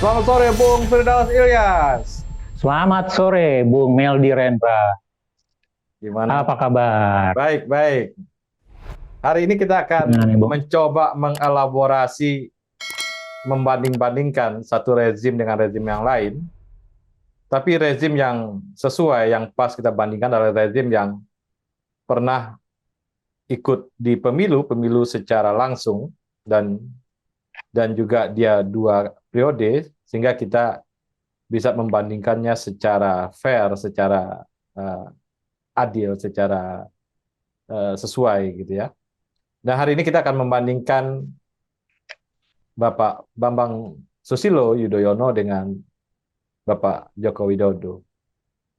Selamat sore, Bung Firdaus Ilyas. Selamat sore, Bung Meldi Rendra. Gimana? Apa kabar? Baik, baik. Hari ini kita Gimana akan nih, Bung? mencoba mengelaborasi, membanding-bandingkan satu rezim dengan rezim yang lain. Tapi rezim yang sesuai, yang pas kita bandingkan adalah rezim yang pernah ikut di pemilu secara langsung dan juga dia 2 periode, sehingga kita bisa membandingkannya secara fair, secara uh, adil, secara sesuai gitu ya. Nah, hari ini kita akan membandingkan Bapak Bambang Susilo Yudhoyono dengan Bapak Joko Widodo.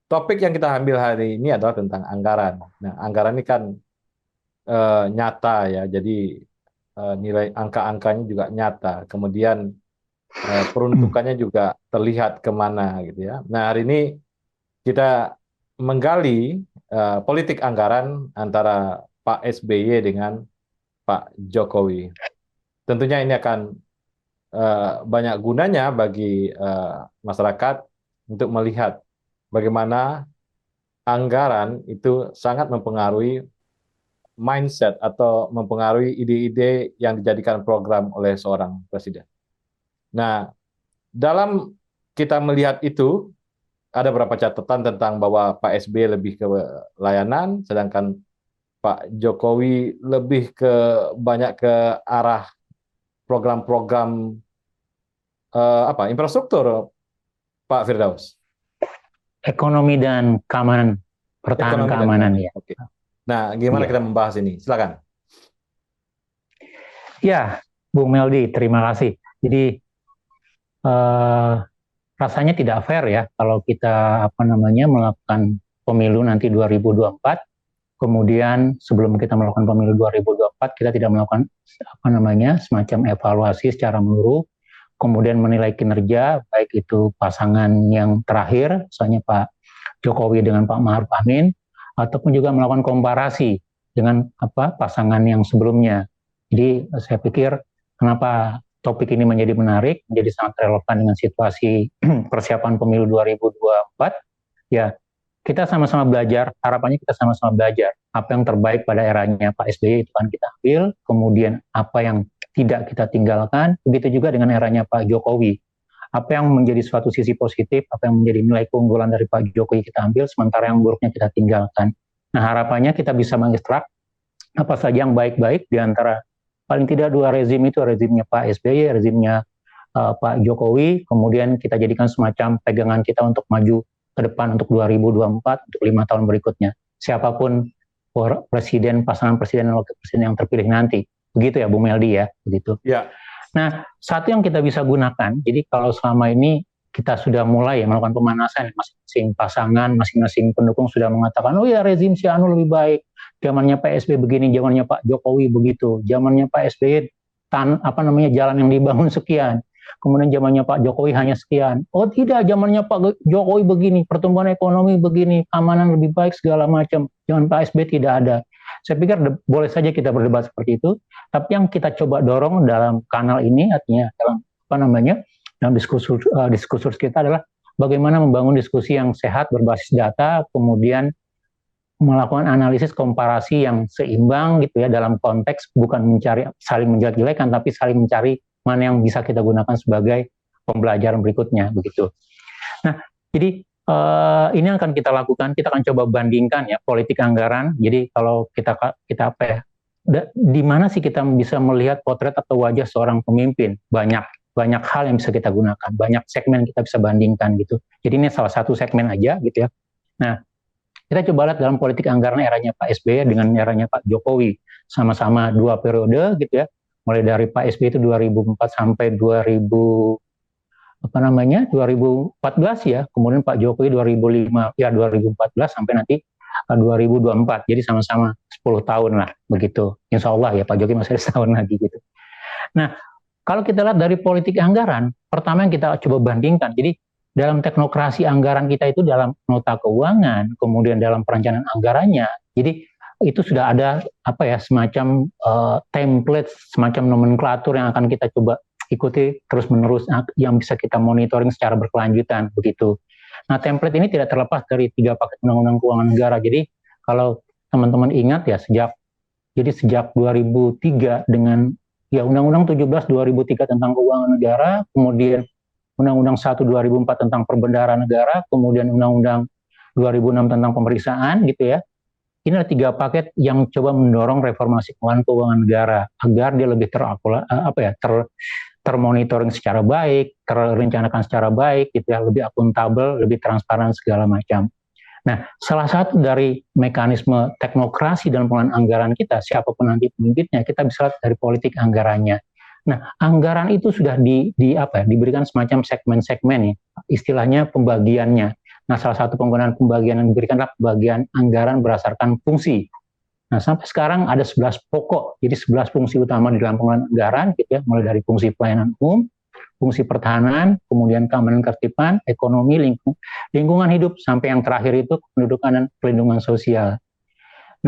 Topik yang kita ambil hari ini adalah tentang anggaran. Nah, anggaran ini kan nyata ya, jadi nilai angka-angkanya juga nyata. Kemudian peruntukannya juga terlihat kemana gitu ya. Nah, hari ini kita menggali politik anggaran antara Pak SBY dengan Pak Jokowi. Tentunya ini akan banyak gunanya bagi masyarakat untuk melihat bagaimana anggaran itu sangat mempengaruhi mindset atau mempengaruhi ide-ide yang dijadikan program oleh seorang presiden. Nah, dalam kita melihat itu, ada beberapa catatan tentang bahwa Pak SBY lebih ke layanan, sedangkan Pak Jokowi lebih ke banyak ke arah program-program infrastruktur, Pak Firdaus. Ekonomi dan keamanan, pertahanan Ekonomi dan keamanan keamanan. ya. Oke. Nah, gimana kita Iya. membahas ini? Silakan. Ya, Bung Meldi, terima kasih. Jadi eh, rasanya tidak fair ya kalau kita melakukan pemilu nanti 2024, kemudian sebelum kita melakukan pemilu 2024 kita tidak melakukan semacam evaluasi secara menyeluruh, kemudian menilai kinerja baik itu pasangan yang terakhir, misalnya Pak Jokowi dengan Pak Ma'ruf Amin, ataupun juga melakukan komparasi dengan pasangan yang sebelumnya. Jadi saya pikir kenapa topik ini menjadi menarik, menjadi sangat relevan dengan situasi persiapan pemilu 2024. Ya, kita sama-sama belajar, harapannya kita sama-sama belajar apa yang terbaik pada eranya Pak SBY itu kan kita ambil, kemudian apa yang tidak kita tinggalkan, begitu juga dengan eranya Pak Jokowi. Apa yang menjadi suatu sisi positif, apa yang menjadi nilai keunggulan dari Pak Jokowi kita ambil, sementara yang buruknya kita tinggalkan. Nah, harapannya kita bisa mengekstrak apa saja yang baik-baik di antara paling tidak dua rezim itu, rezimnya Pak SBY, rezimnya Pak Jokowi, kemudian kita jadikan semacam pegangan kita untuk maju ke depan untuk 2024, untuk 5 tahun berikutnya. Siapapun presiden, pasangan presiden dan wakil presiden yang terpilih nanti. Begitu ya, Bu Meldi ya, begitu. Ya. Nah, satu yang kita bisa gunakan, jadi kalau selama ini kita sudah mulai melakukan pemanasan, masing-masing pasangan, masing-masing pendukung sudah mengatakan, oh ya rezim si Anu lebih baik, zamannya Pak SBY begini, zamannya Pak Jokowi begitu, zamannya Pak SBY jalan yang dibangun sekian, kemudian zamannya Pak Jokowi hanya sekian. Oh tidak, zamannya Pak Jokowi begini, pertumbuhan ekonomi begini, keamanan lebih baik segala macam. Zaman Pak SBY tidak ada. Saya pikir boleh saja kita berdebat seperti itu, tapi yang kita coba dorong dalam kanal ini, artinya dalam diskursus kita adalah bagaimana membangun diskusi yang sehat berbasis data, kemudian melakukan analisis komparasi yang seimbang gitu ya, dalam konteks bukan mencari saling menjelek-jelekan, tapi saling mencari mana yang bisa kita gunakan sebagai pembelajaran berikutnya begitu. Nah, jadi ini akan kita lakukan, kita akan coba bandingkan ya politik anggaran. Jadi kalau kita di mana sih kita bisa melihat potret atau wajah seorang pemimpin? Banyak hal yang bisa kita gunakan, banyak segmen kita bisa bandingkan gitu. Jadi ini salah satu segmen aja gitu ya. Nah, kita coba lihat dalam politik anggaran eranya Pak SBY dengan eranya Pak Jokowi, sama-sama 2 periode gitu ya. Mulai dari Pak SBY itu 2004 sampai 2014 ya, kemudian Pak Jokowi 2014 sampai nanti 2024. Jadi sama-sama 10 tahun lah begitu. Insya Allah ya Pak Jokowi masih setahun lagi gitu. Nah, kalau kita lihat dari politik anggaran, pertama yang kita coba bandingkan. Jadi dalam teknokrasi anggaran kita itu dalam nota keuangan, kemudian dalam perencanaan anggarannya. Jadi itu sudah ada semacam template, semacam nomenklatur yang akan kita coba ikuti terus-menerus yang bisa kita monitoring secara berkelanjutan begitu. Nah, template ini tidak terlepas dari 3 paket undang-undang keuangan negara. Jadi kalau teman-teman ingat ya sejak 2003 dengan ya Undang-Undang 17 2003 tentang keuangan negara, kemudian Undang-Undang 1 2004 tentang perbendaharaan negara, kemudian Undang-Undang 2006 tentang pemeriksaan gitu ya. Ini ada 3 paket yang coba mendorong reformasi keuangan negara agar dia lebih termonitoring secara baik, terencanakan secara baik, gitu ya, lebih akuntabel, lebih transparan segala macam. Nah, salah satu dari mekanisme teknokrasi dalam pengelolaan anggaran kita, siapapun nanti pemimpinnya, kita bisa lihat dari politik anggarannya. Nah, anggaran itu sudah diberikan semacam segmen-segmen ya, istilahnya pembagiannya. Nah, salah satu penggunaan pembagian yang diberikan adalah pembagian anggaran berdasarkan fungsi. Nah, sampai sekarang ada 11 pokok, jadi 11 fungsi utama di dalam pengelolaan anggaran, gitu ya, mulai dari fungsi pelayanan umum, fungsi pertahanan, kemudian keamanan ketertiban, ekonomi, lingkungan hidup, sampai yang terakhir itu pendudukan dan pelindungan sosial.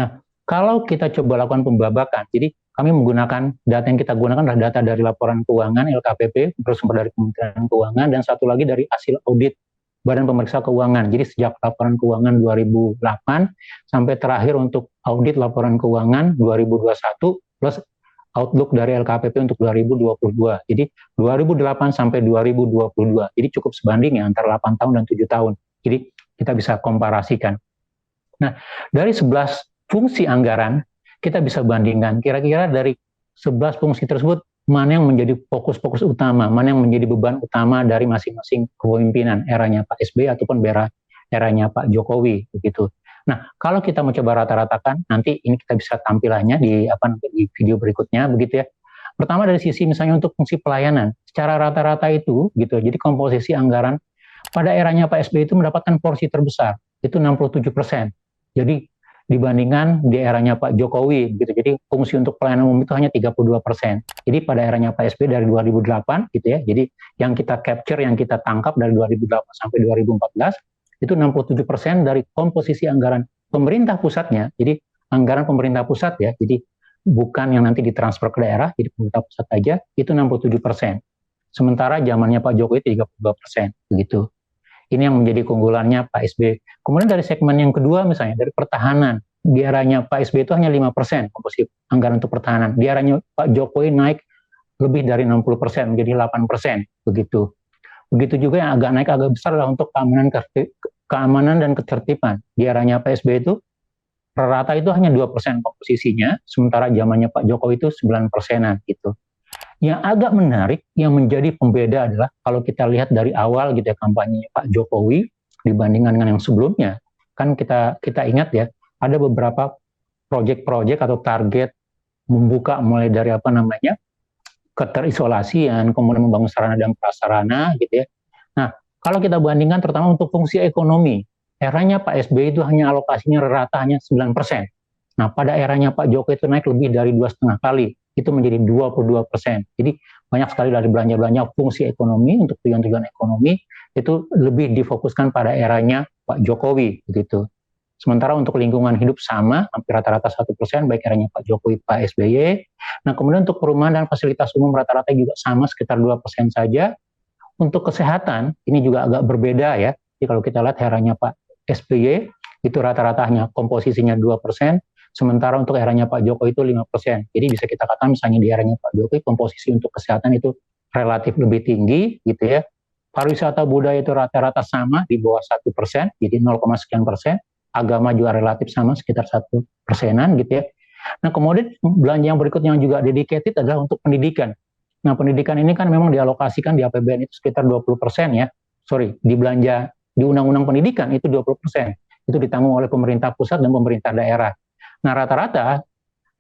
Nah, kalau kita coba lakukan pembabakan, jadi kami menggunakan data yang kita gunakan adalah data dari laporan keuangan LKPP, bersumber dari Kementerian Keuangan, dan satu lagi dari hasil audit Badan Pemeriksa Keuangan. Jadi sejak laporan keuangan 2008 sampai terakhir untuk audit laporan keuangan 2021 plus outlook dari LKPP untuk 2022. Jadi 2008 sampai 2022. Jadi cukup sebanding ya antara 8 tahun dan 7 tahun. Jadi kita bisa komparasikan. Nah, dari 11 fungsi anggaran, kita bisa bandingkan kira-kira dari 11 fungsi tersebut mana yang menjadi fokus-fokus utama, mana yang menjadi beban utama dari masing-masing kepemimpinan eranya Pak SBY ataupun eranya Pak Jokowi begitu. Nah, kalau kita mau coba rata-ratakan, nanti ini kita bisa tampilannya di video berikutnya begitu ya. Pertama dari sisi misalnya untuk fungsi pelayanan, secara rata-rata itu gitu. Jadi komposisi anggaran pada eranya Pak SBY itu mendapatkan porsi terbesar, itu 67%. Jadi dibandingkan di eranya Pak Jokowi gitu. Jadi fungsi untuk pelayanan umum itu hanya 32%. Jadi pada eranya Pak SBY dari 2008 gitu ya. Jadi yang kita capture, yang kita tangkap dari 2008 sampai 2014 itu 67% dari komposisi anggaran pemerintah pusatnya. Jadi anggaran pemerintah pusat ya. Jadi bukan yang nanti ditransfer ke daerah, jadi pemerintah pusat aja itu 67%. Sementara zamannya Pak Jokowi 32%, begitu. Ini yang menjadi keunggulannya Pak SBY. Kemudian dari segmen yang kedua misalnya dari pertahanan, di eranya Pak SBY itu hanya 5% komposisi anggaran untuk pertahanan. Di eranya Pak Jokowi naik lebih dari 60% menjadi 8%, begitu. Begitu juga yang agak naik agak besar adalah untuk keamanan dan ketertiban. Di eranya Pak SBY itu rata itu hanya 2% komposisinya, sementara zamannya Pak Jokowi itu 9%-an gitu. Yang agak menarik, yang menjadi pembeda adalah kalau kita lihat dari awal gitu ya kampanye Pak Jokowi dibandingkan dengan yang sebelumnya, kan kita ingat ya ada beberapa proyek-proyek atau target membuka mulai dari keterisolasian, kemudian membangun sarana dan prasarana gitu ya. Nah, kalau kita bandingkan terutama untuk fungsi ekonomi, eranya Pak SBY itu hanya alokasinya rata hanya 9%. Nah, pada eranya Pak Jokowi itu naik lebih dari 2,5 kali, itu menjadi 22%. Jadi banyak sekali dari belanja-belanja fungsi ekonomi untuk tujuan-tujuan ekonomi itu lebih difokuskan pada eranya Pak Jokowi begitu. Sementara untuk lingkungan hidup sama, hampir rata-rata 1%, baik eranya Pak Jokowi, Pak SBY. Nah, kemudian untuk perumahan dan fasilitas umum rata-rata juga sama, sekitar 2% saja. Untuk kesehatan, ini juga agak berbeda ya. Jadi kalau kita lihat eranya Pak SBY, itu rata-rata hanya komposisinya 2%, sementara untuk eranya Pak Jokowi itu 5%. Jadi bisa kita katakan misalnya di eranya Pak Jokowi, komposisi untuk kesehatan itu relatif lebih tinggi gitu ya. Pariwisata budaya itu rata-rata sama di bawah 1%, jadi 0, sekian persen. Agama juga relatif sama, sekitar 1%-an gitu ya. Nah kemudian belanja yang berikutnya yang juga dedicated adalah untuk pendidikan. Nah pendidikan ini kan memang dialokasikan di APBN itu sekitar 20% ya. Di belanja di Undang-Undang Pendidikan itu 20%. Itu ditanggung oleh pemerintah pusat dan pemerintah daerah. Nah rata-rata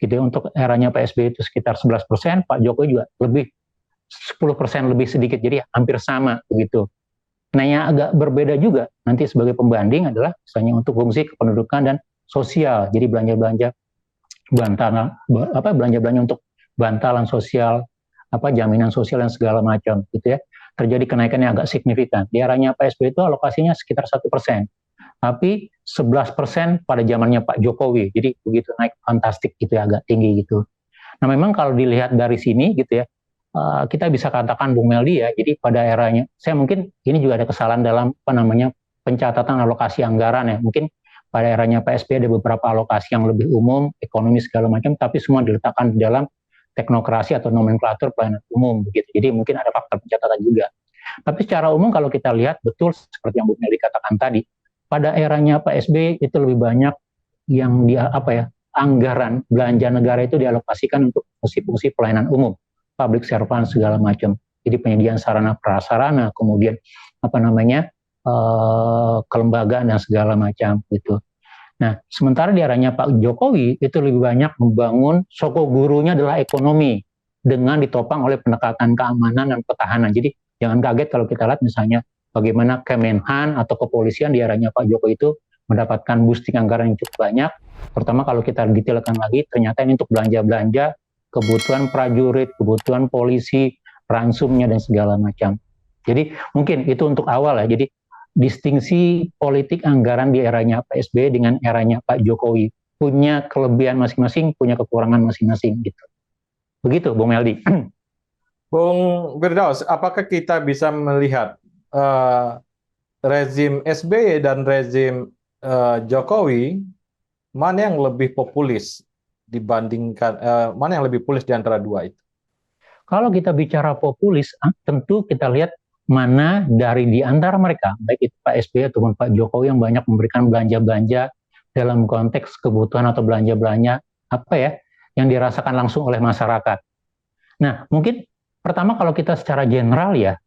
gitu ya, untuk eranya Pak SBY itu sekitar 11%, Pak Jokowi juga lebih 10% lebih sedikit, jadi hampir sama begitu. Nah yang agak berbeda juga nanti sebagai pembanding adalah misalnya untuk fungsi kependudukan dan sosial. Jadi belanja-belanja belanja-belanja untuk bantalan sosial, jaminan sosial dan segala macam gitu ya. Terjadi kenaikan yang agak signifikan. Di eranya Pak SBY itu alokasinya sekitar 1%. Tapi 11% pada zamannya Pak Jokowi. Jadi begitu naik fantastik gitu ya, agak tinggi gitu. Nah memang kalau dilihat dari sini gitu ya, kita bisa katakan Bung Meldi ya, jadi pada eranya, saya mungkin ini juga ada kesalahan dalam pencatatan alokasi anggaran ya, mungkin pada eranya Pak SBY ada beberapa alokasi yang lebih umum, ekonomi segala macam, tapi semua diletakkan di dalam teknokrasi atau nomenklatur pelayanan umum begitu. Jadi mungkin ada faktor pencatatan juga. Tapi secara umum kalau kita lihat betul seperti yang Bu Meldi katakan tadi, pada eranya Pak SBY itu lebih banyak yang anggaran belanja negara itu dialokasikan untuk fungsi-fungsi pelayanan umum, public servant segala macam. Jadi penyediaan sarana prasarana, kemudian kelembagaan dan segala macam gitu. Nah, sementara di eranya Pak Jokowi itu lebih banyak membangun soko gurunya adalah ekonomi dengan ditopang oleh pendekatan keamanan dan pertahanan. Jadi jangan kaget kalau kita lihat misalnya bagaimana Kemenhan atau kepolisian di eranya Pak Jokowi itu mendapatkan boosting anggaran yang cukup banyak. Terutama kalau kita detailkan lagi, ternyata ini untuk belanja-belanja kebutuhan prajurit, kebutuhan polisi, ransumnya dan segala macam. Jadi mungkin itu untuk awal ya. Jadi distingsi politik anggaran di eranya Pak SBY dengan eranya Pak Jokowi punya kelebihan masing-masing, punya kekurangan masing-masing gitu. Begitu, Bung Meldi. Bung Firdaus, apakah kita bisa melihat rezim SBY dan rezim Jokowi mana yang lebih populis dibandingkan mana yang lebih populis di antara dua itu? Kalau kita bicara populis, tentu kita lihat mana dari di antara mereka, baik itu Pak SBY ataupun Pak Jokowi yang banyak memberikan belanja-belanja dalam konteks kebutuhan atau belanja-belanja yang dirasakan langsung oleh masyarakat. Nah, mungkin pertama kalau kita secara general ya,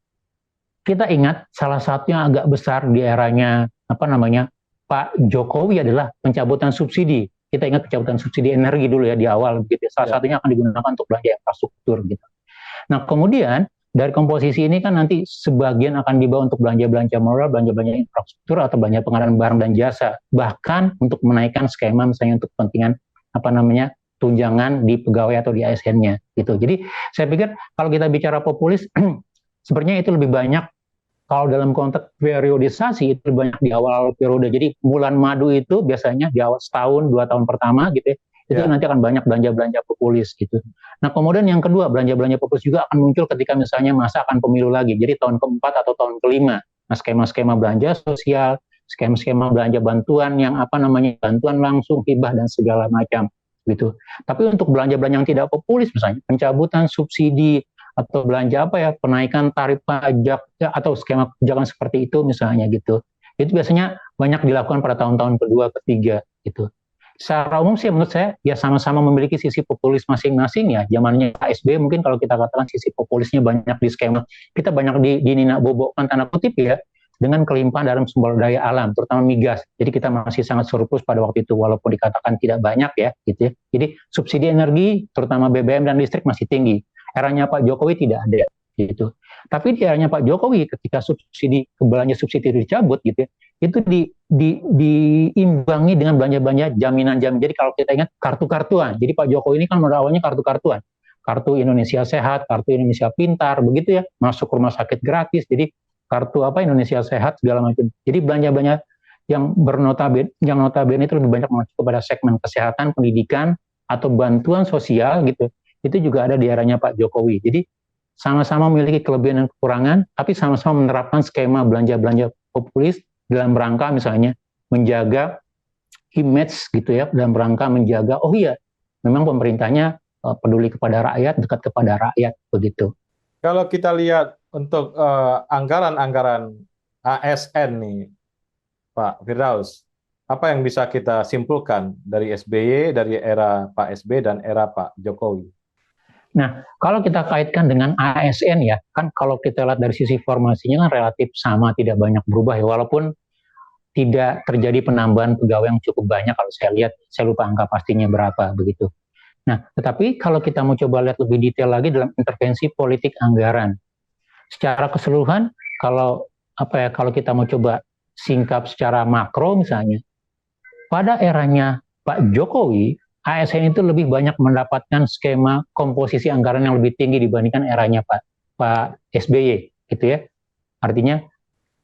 kita ingat salah satu yang agak besar di eranya Pak Jokowi adalah pencabutan subsidi. Kita ingat pencabutan subsidi energi dulu ya di awal, begitu. Salah satunya akan digunakan untuk belanja infrastruktur gitu. Nah, kemudian dari komposisi ini kan nanti sebagian akan dibawa untuk belanja-belanja moral, belanja-belanja infrastruktur atau belanja pengadaan barang dan jasa, bahkan untuk menaikkan skema misalnya untuk kepentingan tunjangan di pegawai atau di ASN-nya gitu. Jadi saya pikir kalau kita bicara populis sebenarnya itu lebih banyak kalau dalam konteks periodisasi itu lebih banyak di awal periode. Jadi bulan madu itu biasanya di awal setahun 2 tahun pertama gitu ya. Itu nanti akan banyak belanja-belanja populis gitu. Nah, kemudian yang kedua, belanja-belanja populis juga akan muncul ketika misalnya masa akan pemilu lagi. Jadi tahun keempat atau tahun kelima. Nah, skema-skema belanja sosial, skema-skema belanja bantuan yang bantuan langsung, hibah dan segala macam gitu. Tapi untuk belanja-belanja yang tidak populis misalnya pencabutan subsidi atau belanja penaikan tarif pajak atau skema kebijakan seperti itu misalnya gitu. Itu biasanya banyak dilakukan pada tahun-tahun kedua, ketiga gitu. Secara umum sih menurut saya ya sama-sama memiliki sisi populis masing-masing ya. Zamannya Pak SBY mungkin kalau kita katakan sisi populisnya banyak di skema, kita banyak nina bobokkan tanda kutip ya, dengan kelimpahan dalam sumber daya alam, terutama migas. Jadi kita masih sangat surplus pada waktu itu, walaupun dikatakan tidak banyak ya, gitu ya. Jadi subsidi energi, terutama BBM dan listrik masih tinggi. Eranya Pak Jokowi tidak ada, gitu. Tapi di eranya Pak Jokowi, ketika belanja subsidi dicabut, gitu ya, itu diimbangi dengan belanja-belanja jaminan-jaminan. Jadi kalau kita ingat kartu-kartuan, jadi Pak Jokowi ini kan pada awalnya kartu-kartuan, kartu Indonesia Sehat, kartu Indonesia Pintar, begitu ya, masuk rumah sakit gratis, jadi kartu Indonesia Sehat segala macam. Jadi belanja-belanja yang notabene itu lebih banyak mengacu kepada segmen kesehatan, pendidikan atau bantuan sosial gitu. Itu juga ada di eranya Pak Jokowi. Jadi sama-sama memiliki kelebihan dan kekurangan, tapi sama-sama menerapkan skema belanja-belanja populis dalam rangka misalnya menjaga image gitu ya, dalam rangka menjaga memang pemerintahnya peduli kepada rakyat, dekat kepada rakyat begitu. Kalau kita lihat untuk anggaran-anggaran ASN nih, Pak Firdaus, apa yang bisa kita simpulkan dari SBY, dari era Pak SBY dan era Pak Jokowi? Nah, kalau kita kaitkan dengan ASN ya, kan kalau kita lihat dari sisi formasinya kan relatif sama, tidak banyak berubah ya, walaupun tidak terjadi penambahan pegawai yang cukup banyak kalau saya lihat, saya lupa angka pastinya berapa begitu. Nah, tetapi kalau kita mau coba lihat lebih detail lagi dalam intervensi politik anggaran, secara keseluruhan kalau kita mau coba singkap secara makro misalnya, pada eranya Pak Jokowi, ASN itu lebih banyak mendapatkan skema komposisi anggaran yang lebih tinggi dibandingkan eranya Pak SBY, gitu ya. Artinya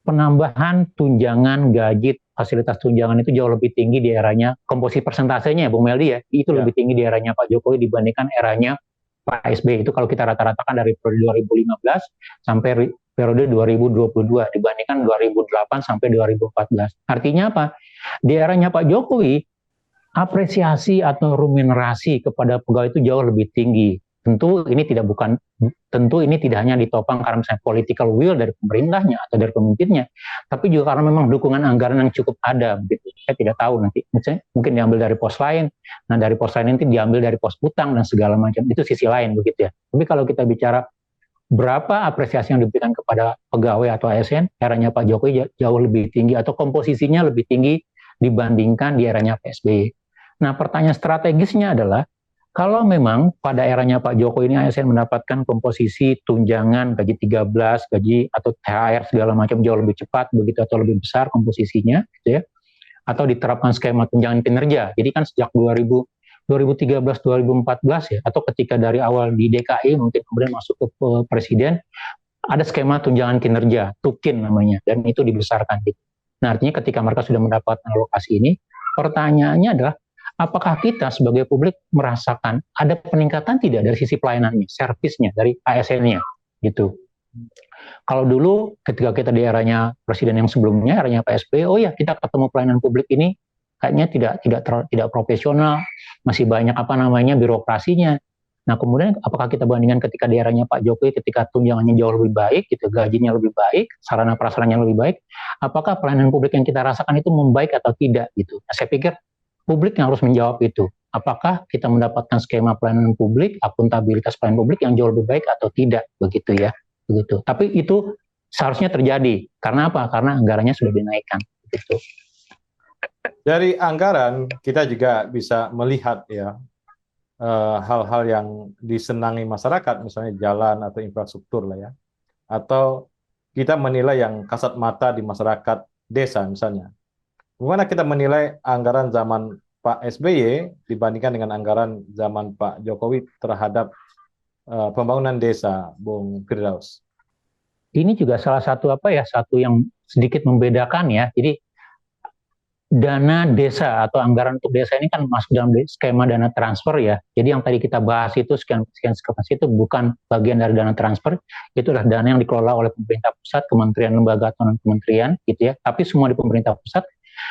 penambahan tunjangan, gaji, fasilitas tunjangan itu jauh lebih tinggi di eranya, komposisi persentasenya Bung Meldi ya, itu lebih tinggi di eranya Pak Jokowi dibandingkan eranya Pak SBY. Itu kalau kita rata-ratakan dari periode 2015 sampai periode 2022 dibandingkan 2008 sampai 2014. Artinya apa? Di eranya Pak Jokowi, apresiasi atau remunerasi kepada pegawai itu jauh lebih tinggi. Tentu ini tidak hanya ditopang karena misalnya political will dari pemerintahnya atau dari pemimpinnya, tapi juga karena memang dukungan anggaran yang cukup ada begitu. Saya tidak tahu nanti, misalnya mungkin diambil dari pos lain, nah dari pos lain nanti diambil dari pos utang dan segala macam, itu sisi lain begitu ya. Tapi kalau kita bicara berapa apresiasi yang diberikan kepada pegawai atau ASN, eranya Pak Jokowi jauh lebih tinggi atau komposisinya lebih tinggi dibandingkan di eranya Pak SBY. Nah, pertanyaan strategisnya adalah kalau memang pada eranya Pak Jokowi ini ASN mendapatkan komposisi tunjangan gaji 13, gaji atau THR segala macam jauh lebih cepat begitu atau lebih besar komposisinya gitu ya. Atau diterapkan skema tunjangan kinerja. Jadi kan sejak 2013-2014 ya, atau ketika dari awal di DKI mungkin kemudian masuk ke presiden, ada skema tunjangan kinerja, TUKIN namanya, dan itu dibesarkan gitu. Nah, artinya ketika mereka sudah mendapatkan alokasi ini, pertanyaannya adalah apakah kita sebagai publik merasakan ada peningkatan tidak dari sisi pelayanannya, servisnya, dari ASN-nya gitu. Kalau dulu ketika kita di eranya presiden yang sebelumnya, eranya Pak SBY, oh ya kita ketemu pelayanan publik ini kayaknya tidak profesional, masih banyak birokrasinya. Nah kemudian apakah kita bandingkan ketika di eranya Pak Jokowi, ketika tunjangannya jauh lebih baik, gitu, gajinya lebih baik, sarana prasarannya lebih baik, apakah pelayanan publik yang kita rasakan itu membaik atau tidak gitu? Nah, saya pikir publik yang harus menjawab itu. Apakah kita mendapatkan skema pelayanan publik, akuntabilitas pelayanan publik yang jauh lebih baik atau tidak, begitu ya, begitu. Tapi itu seharusnya terjadi. Karena apa? Karena anggarannya sudah dinaikkan, begitu. Dari anggaran kita juga bisa melihat ya hal-hal yang disenangi masyarakat, misalnya jalan atau infrastruktur lah ya, atau kita menilai yang kasat mata di masyarakat desa misalnya. Bagaimana kita menilai anggaran zaman Pak SBY dibandingkan dengan anggaran zaman Pak Jokowi terhadap pembangunan desa, Bung Firdaus? Ini juga salah satu satu yang sedikit membedakan ya. Jadi dana desa atau anggaran untuk desa ini kan masuk dalam skema dana transfer ya. Jadi yang tadi kita bahas itu sekian itu bukan bagian dari dana transfer, itu adalah dana yang dikelola oleh pemerintah pusat, kementerian, lembaga atau non kementerian gitu ya. Tapi semua di pemerintah pusat.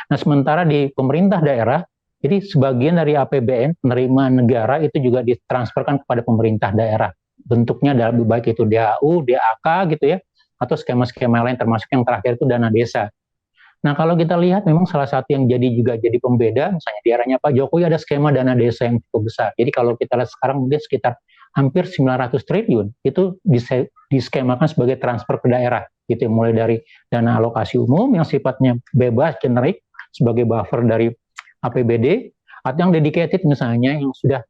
Nah, sementara di pemerintah daerah, jadi sebagian dari APBN penerimaan negara itu juga ditransferkan kepada pemerintah daerah. Bentuknya lebih baik itu DAU, DAK gitu ya, atau skema-skema lain termasuk yang terakhir itu dana desa. Nah, kalau kita lihat memang salah satu yang jadi pembeda, misalnya di eranya Pak Jokowi ada skema dana desa yang cukup besar. Jadi kalau kita lihat sekarang mungkin sekitar hampir 900 triliun itu diskemakan sebagai transfer ke daerah gitu, mulai dari dana alokasi umum yang sifatnya bebas generik sebagai buffer dari APBD, atau yang dedicated misalnya yang sudah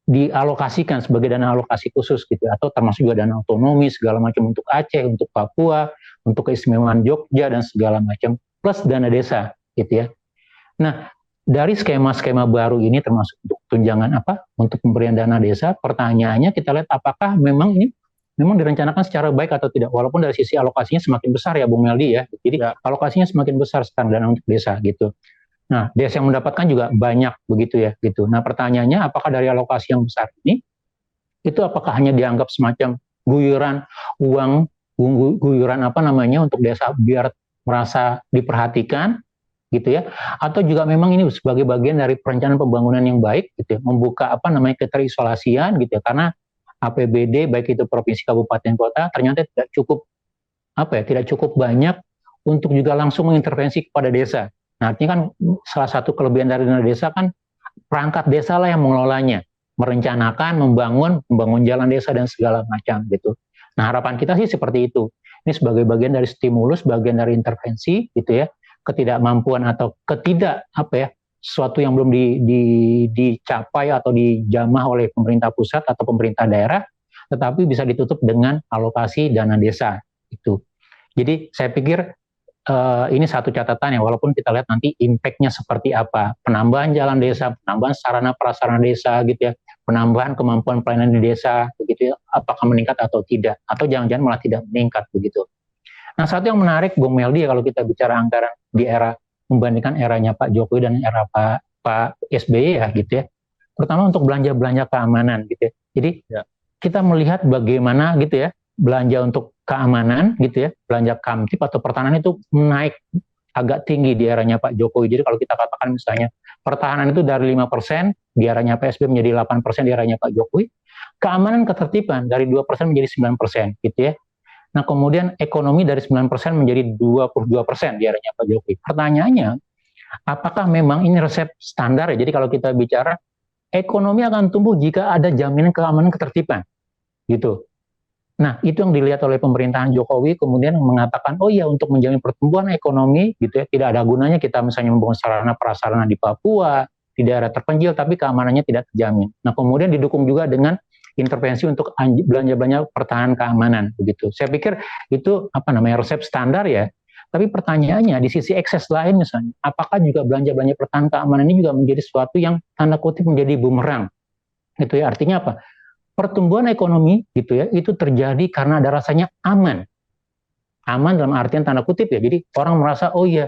dialokasikan sebagai dana alokasi khusus gitu, atau termasuk juga dana otonomi segala macam untuk Aceh, untuk Papua, untuk keistimewaan Jogja dan segala macam, plus dana desa gitu ya. Nah, dari skema-skema baru ini termasuk untuk tunjangan untuk pemberian dana desa, pertanyaannya kita lihat apakah memang ini direncanakan secara baik atau tidak, walaupun dari sisi alokasinya semakin besar ya Bung Meldi ya. Jadi alokasinya semakin besar sekarang dana untuk desa gitu. Nah, desa yang mendapatkan juga banyak begitu ya gitu. Nah, pertanyaannya apakah dari alokasi yang besar ini itu apakah hanya dianggap semacam guyuran uang, guyuran untuk desa biar merasa diperhatikan gitu ya, atau juga memang ini sebagai bagian dari perencanaan pembangunan yang baik gitu ya, membuka keterisolasian gitu ya, karena APBD baik itu provinsi, kabupaten, kota ternyata tidak cukup banyak untuk juga langsung mengintervensi kepada desa. Nah, artinya kan salah satu kelebihan dari dana desa kan perangkat desa lah yang mengelolanya, merencanakan, membangun jalan desa dan segala macam gitu. Nah, harapan kita sih seperti itu. Ini sebagai bagian dari stimulus, bagian dari intervensi gitu ya, ketidakmampuan atau sesuatu yang belum dicapai atau dijamah oleh pemerintah pusat atau pemerintah daerah, tetapi bisa ditutup dengan alokasi dana desa itu. Jadi saya pikir ini satu catatan ya, walaupun kita lihat nanti impact-nya seperti apa, penambahan jalan desa, penambahan sarana prasarana desa gitu ya, penambahan kemampuan pelayanan di desa begitu ya, apakah meningkat atau tidak, atau jangan-jangan malah tidak meningkat begitu. Nah, satu yang menarik Bung Meldi kalau kita bicara anggaran di era membandingkan eranya Pak Jokowi dan era Pak SBY ya gitu ya. Pertama untuk belanja keamanan gitu ya. Jadi kita melihat bagaimana gitu ya belanja untuk keamanan gitu ya, belanja kamtip atau pertahanan itu naik agak tinggi di eranya Pak Jokowi. Jadi kalau kita katakan misalnya pertahanan itu dari 5% di eranya PSB menjadi 8% di eranya Pak Jokowi, keamanan ketertiban dari 2% menjadi 9% gitu ya. Nah, kemudian ekonomi dari 9% menjadi 22% di eranya Pak Jokowi. Pertanyaannya, apakah memang ini resep standar ya? Jadi kalau kita bicara ekonomi akan tumbuh jika ada jaminan keamanan ketertiban gitu. Nah, itu yang dilihat oleh pemerintahan Jokowi, kemudian mengatakan, oh iya, untuk menjamin pertumbuhan ekonomi, gitu ya, tidak ada gunanya kita misalnya membangun sarana prasarana di Papua, di daerah terpencil, tapi keamanannya tidak terjamin. Nah, kemudian didukung juga dengan intervensi untuk belanja-belanja pertahanan keamanan, begitu. Saya pikir itu apa namanya resep standar ya. Tapi pertanyaannya di sisi ekses lain misalnya, apakah juga belanja-belanja pertahanan keamanan ini juga menjadi sesuatu yang tanda kutip menjadi bumerang, gitu ya. Artinya apa? Pertumbuhan ekonomi gitu ya itu terjadi karena ada rasanya aman dalam artian tanda kutip ya, jadi orang merasa oh iya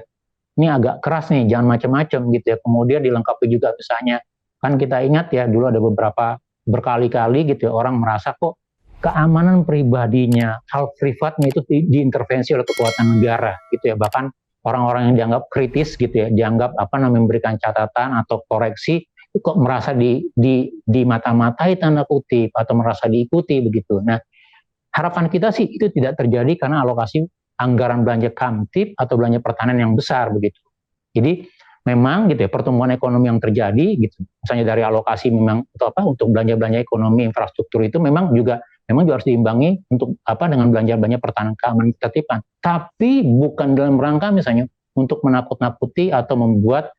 ini agak keras nih, jangan macam-macam gitu ya, kemudian dilengkapi juga misalnya kan kita ingat ya dulu ada beberapa berkali-kali gitu ya orang merasa kok keamanan pribadinya, hal privatnya itu diintervensi oleh kekuatan negara gitu ya, bahkan orang-orang yang dianggap kritis gitu ya, dianggap apa namanya memberikan catatan atau koreksi kok merasa di mata-matai tanda kutip atau merasa diikuti begitu. Nah, harapan kita sih itu tidak terjadi karena alokasi anggaran belanja kamtip atau belanja pertahanan yang besar begitu. Jadi memang gitu ya pertumbuhan ekonomi yang terjadi gitu. Misalnya dari alokasi memang untuk belanja-belanja ekonomi infrastruktur itu memang juga harus diimbangi untuk dengan belanja-belanja pertahanan keamanan ketertiban. Tapi bukan dalam rangka misalnya untuk menakut-nakuti atau membuat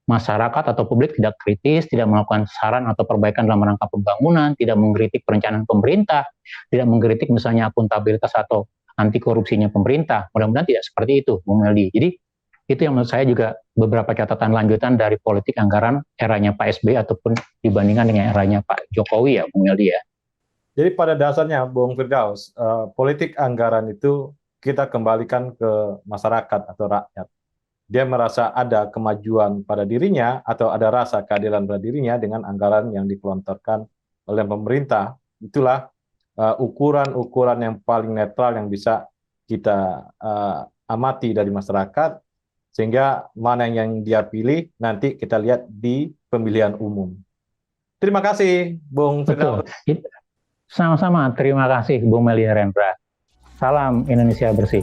masyarakat atau publik tidak kritis, tidak melakukan saran atau perbaikan dalam rangka pembangunan, tidak mengkritik perencanaan pemerintah, tidak mengkritik misalnya akuntabilitas atau anti korupsinya pemerintah. Mudah-mudahan tidak seperti itu, Bung Meldi. Jadi itu yang menurut saya juga beberapa catatan lanjutan dari politik anggaran eranya Pak SBY ataupun dibandingkan dengan eranya Pak Jokowi ya, Bung Meldi ya. Jadi pada dasarnya, Bung Firdaus, politik anggaran itu kita kembalikan ke masyarakat atau rakyat. Dia merasa ada kemajuan pada dirinya atau ada rasa keadilan pada dirinya dengan anggaran yang dikelontorkan oleh pemerintah. Itulah ukuran-ukuran yang paling netral yang bisa kita amati dari masyarakat, sehingga mana yang dia pilih nanti kita lihat di pemilihan umum. Terima kasih, Bung Firdaus. Sama-sama, terima kasih Bung Meli Rendra. Salam Indonesia bersih.